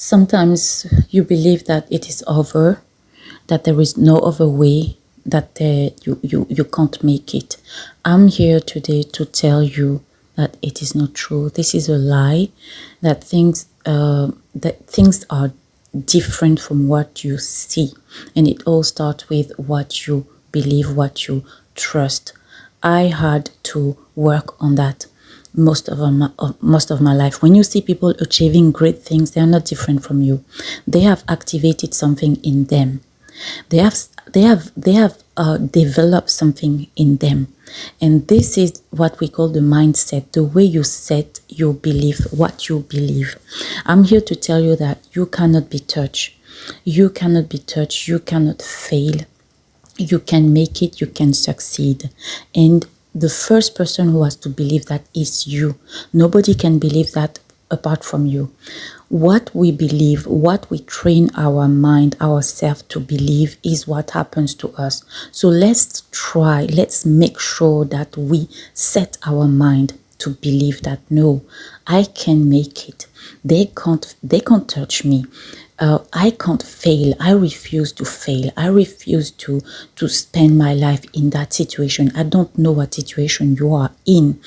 Sometimes you believe that it is over, that there is no other way, that you can't make it. I'm here today to tell you that it is not true. This is a lie, that things are different from what you see. And it all starts with what you believe, what you trust. I had to work on that most of my life. When you see people achieving great things, they are not different from you. They have activated something in them. They have developed something in them, and this is what we call the mindset, the way you set your belief, what you believe. I'm here to tell you that you cannot be touched. You cannot be touched. You cannot fail. You can make it. You can succeed. And the first person who has to believe that is you. Nobody can believe that apart from you. What we believe, what we train our mind, ourselves to believe is what happens to us. So let's make sure that we set our mind to believe that no, I can make it. They can't touch me. I can't fail. I refuse to fail. I refuse to spend my life in that situation. I don't know what situation you are in.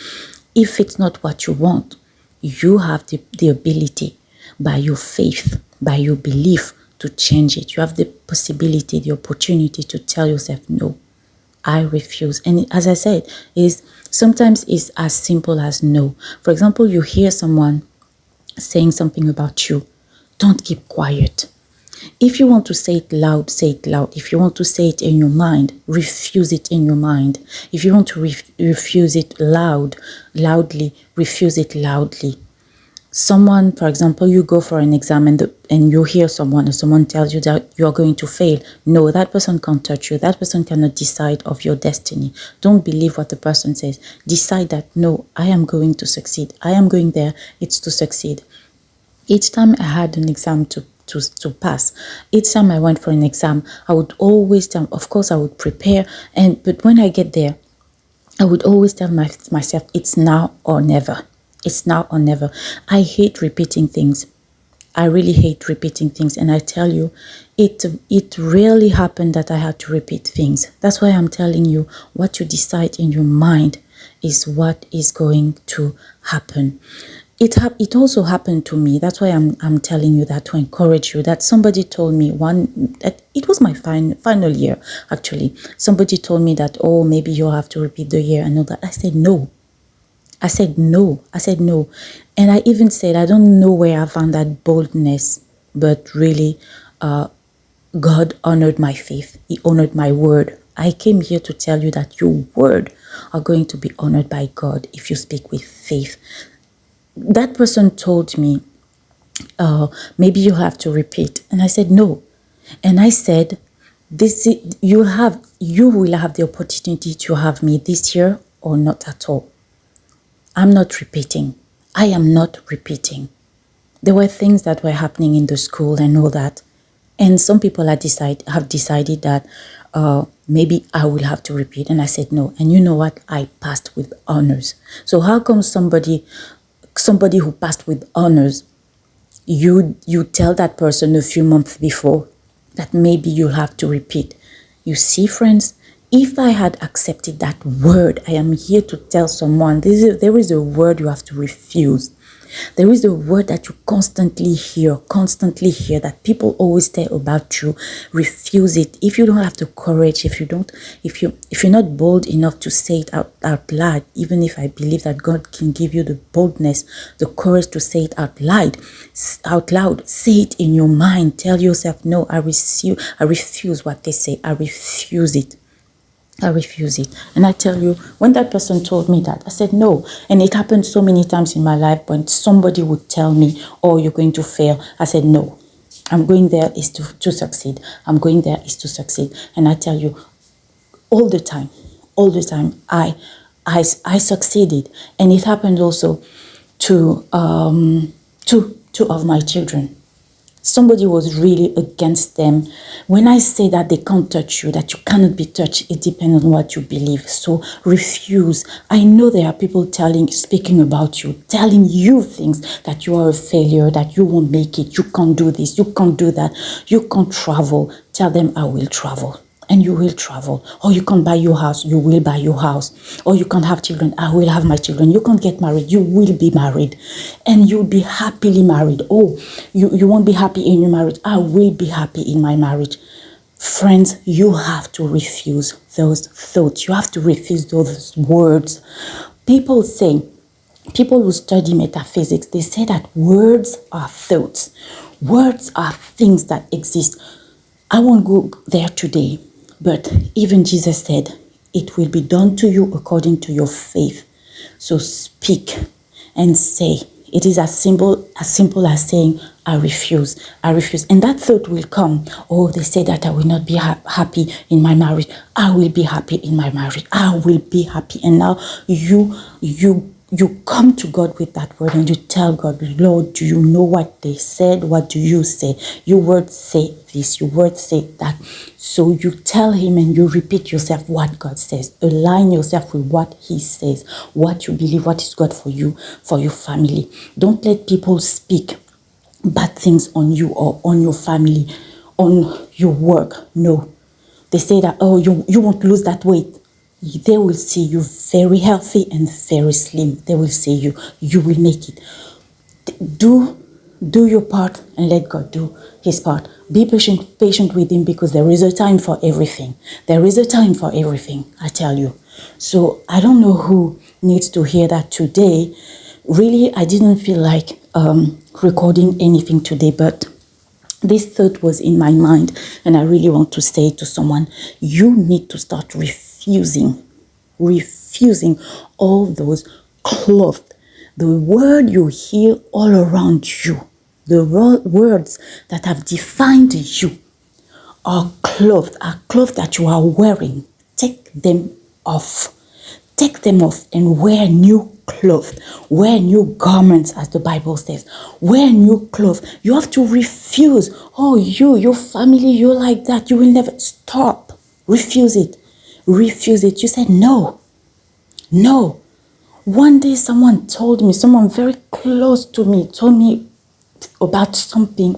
If it's not what you want, you have the ability, by your faith, by your belief, to change it. You have the possibility, the opportunity to tell yourself, no, I refuse. And as I said, sometimes it's as simple as no. For example, you hear someone saying something about you. Don't keep quiet. If you want to say it loud, say it loud. If you want to say it in your mind, refuse it in your mind. If you want to refuse it loudly, refuse it loudly. Someone, for example, you go for an exam and you hear someone, or someone tells you that you're going to fail. No, that person can't touch you. That person cannot decide of your destiny. Don't believe what the person says. Decide that, no, I am going to succeed. I am going there. It's to succeed. Each time I had an exam to pass, each time I went for an exam, I would always tell, of course I would prepare, but when I get there, I would always tell myself, it's now or never. It's now or never. I hate repeating things. I really hate repeating things. And I tell you, it rarely happened that I had to repeat things. That's why I'm telling you, what you decide in your mind is what is going to happen. It also happened to me. That's why I'm telling you that, to encourage you. That somebody told me that it was my final year, actually. Somebody told me that, oh, maybe you'll have to repeat the year and all that. I said no. I said no. And I even said, I don't know where I found that boldness, but really, God honored my faith. He honored my word. I came here to tell you that your word are going to be honored by God if you speak with faith. That person told me, maybe you have to repeat. And I said no. And I said, you will have the opportunity to have me this year or not at all. I'm not repeating. I am not repeating. There were things that were happening in the school and all that. And some people have decided that maybe I will have to repeat. And I said no. And you know what? I passed with honors. So how come somebody who passed with honors, you tell that person a few months before that maybe you'll have to repeat? You see, friends, if I had accepted that word, I am here to tell someone, there is a word you have to refuse. There is a word that you constantly hear, that people always tell about you. Refuse it. If you don't have the courage, if you're not bold enough to say it out loud, even if I believe that God can give you the boldness, the courage to say it out loud, say it in your mind. Tell yourself, no, I refuse what they say. I refuse it. I refuse it. And I tell you, when that person told me that, I said no. And it happened so many times in my life when somebody would tell me, oh, you're going to fail. I said no. I'm going there is to succeed. I'm going there is to succeed. And I tell you, all the time, I succeeded. And it happened also to two of my children. somebody was really against them. When I say that they can't touch you, that you cannot be touched, it depends on what you believe. So refuse. I know there are people speaking about you, telling you things that you are a failure, that you won't make it, you can't do this, you can't do that, you can't travel. Tell them, I will travel. And you will travel. Or you can't buy your house, you will buy your house. Or you can't have children, I will have my children. You can't get married, you will be married. And you'll be happily married. Oh, you won't be happy in your marriage, I will be happy in my marriage. Friends, you have to refuse those thoughts. You have to refuse those words. People who study metaphysics, they say that words are thoughts. Words are things that exist. I won't go there today. But even Jesus said, it will be done to you according to your faith. So speak and say. It is as simple as saying, I refuse. I refuse. And that thought will come. Oh, they say that I will not be happy in my marriage. I will be happy in my marriage. I will be happy. And now you come to God with that word and you tell God, Lord, do you know what they said? What do you say? Your words say this, your words say that. So you tell him and you repeat yourself what God says. Align yourself with what he says, what you believe, what is God for you, for your family. Don't let people speak bad things on you or on your family, on your work. No. They say that, oh, you won't lose that weight. They will see you very healthy and very slim. They will see you will make it. Do your part and let God do his part. Be patient with him, because there is a time for everything. There is a time for everything, I tell you. So I don't know who needs to hear that today. Really, I didn't feel like recording anything today, but this thought was in my mind, and I really want to say to someone, you need to start refusing all those clothes. The word you hear all around you, the words that have defined you are clothes that you are wearing. Take them off. Take them off and wear new clothes. Wear new garments, as the Bible says. Wear new clothes. You have to refuse. Oh, your family, you're like that. You will never stop. Refuse it. Refuse it. You said no. No. One day someone very close to me, told me about something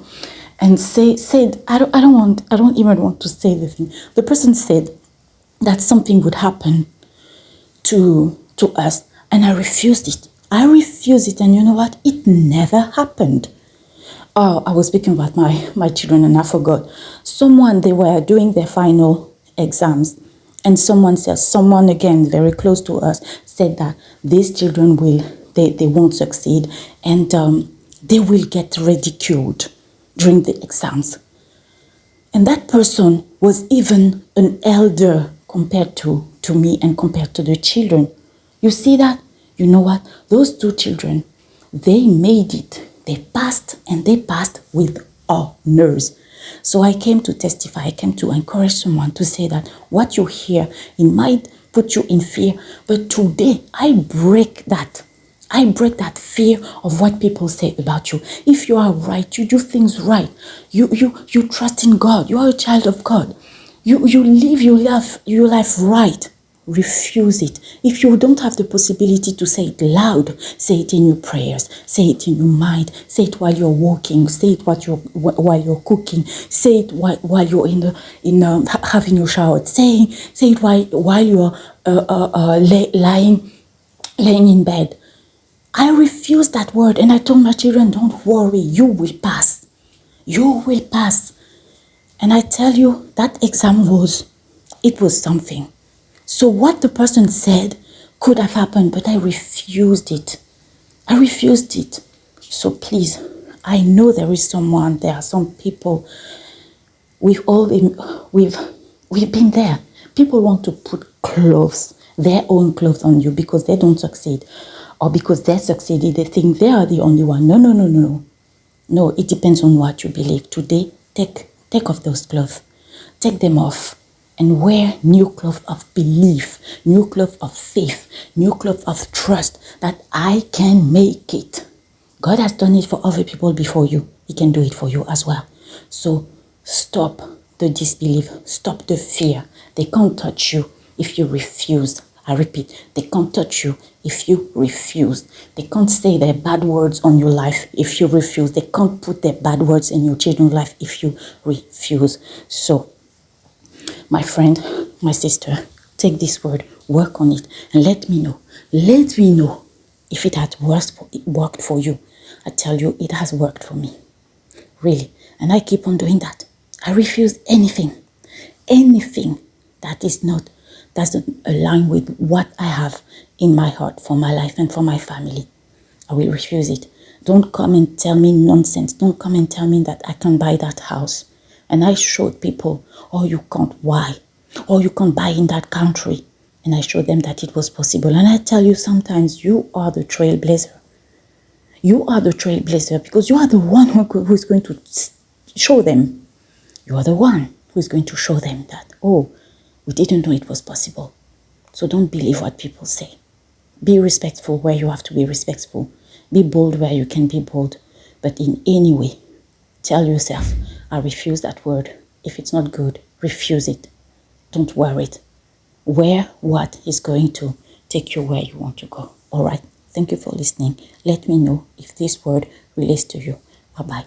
and said, I don't even want to say the thing. The person said that something would happen to us, and I refused it. And you know what? It never happened. Oh, I was speaking about my children and I forgot. They were doing their final exams, and someone again very close to us said that these children they won't succeed, and they will get ridiculed during the exams. And that person was even an elder compared to me and compared to the children. You see that? You know what? Those two children, they made it. They passed, and they passed with honors. So I came to testify. I came to encourage someone to say that what you hear, it might put you in fear. But today, I break that. I break that fear of what people say about you. If you are right, you do things right. You trust in God. You are a child of God. You live your life right. Refuse it. If you don't have the possibility to say it loud, say it in your prayers, say it in your mind, say it while you're walking, say it while you're cooking, say it while you're having your shower, say it while you're laying in bed. I refuse that word, and I told my children, don't worry, you will pass. You will pass. And I tell you, that exam was something. So what the person said could have happened, but I refused it. I refused it. So please, I know there are some people, we've been there. People want to put their own clothes on you because they don't succeed, or because they succeeded, they think they are the only one. No. No, it depends on what you believe. Today, take off those clothes. Take them off. And wear new clothes of belief, new clothes of faith, new clothes of trust that I can make it. God has done it for other people before you. He can do it for you as well. So stop the disbelief. Stop the fear. They can't touch you if you refuse. I repeat, they can't touch you if you refuse. They can't say their bad words on your life if you refuse. They can't put their bad words in your children's life if you refuse. So, my friend, my sister, take this word, work on it, and let me know. Let me know if it had worked for you. I tell you, it has worked for me. Really. And I keep on doing that. I refuse anything that doesn't align with what I have in my heart for my life and for my family. I will refuse it. Don't come and tell me nonsense. Don't come and tell me that I can buy that house. And I showed people, oh, you can't. Why? Oh, you can't buy in that country. And I showed them that it was possible. And I tell you, sometimes you are the trailblazer. You are the trailblazer because you are the one who is going to show them. You are the one who is going to show them that, oh, we didn't know it was possible. So don't believe what people say. Be respectful where you have to be respectful. Be bold where you can be bold. But in any way, tell yourself, I refuse that word. If it's not good, refuse it. Don't wear it. Wear what is going to take you where you want to go. All right. Thank you for listening. Let me know if this word relates to you. Bye-bye.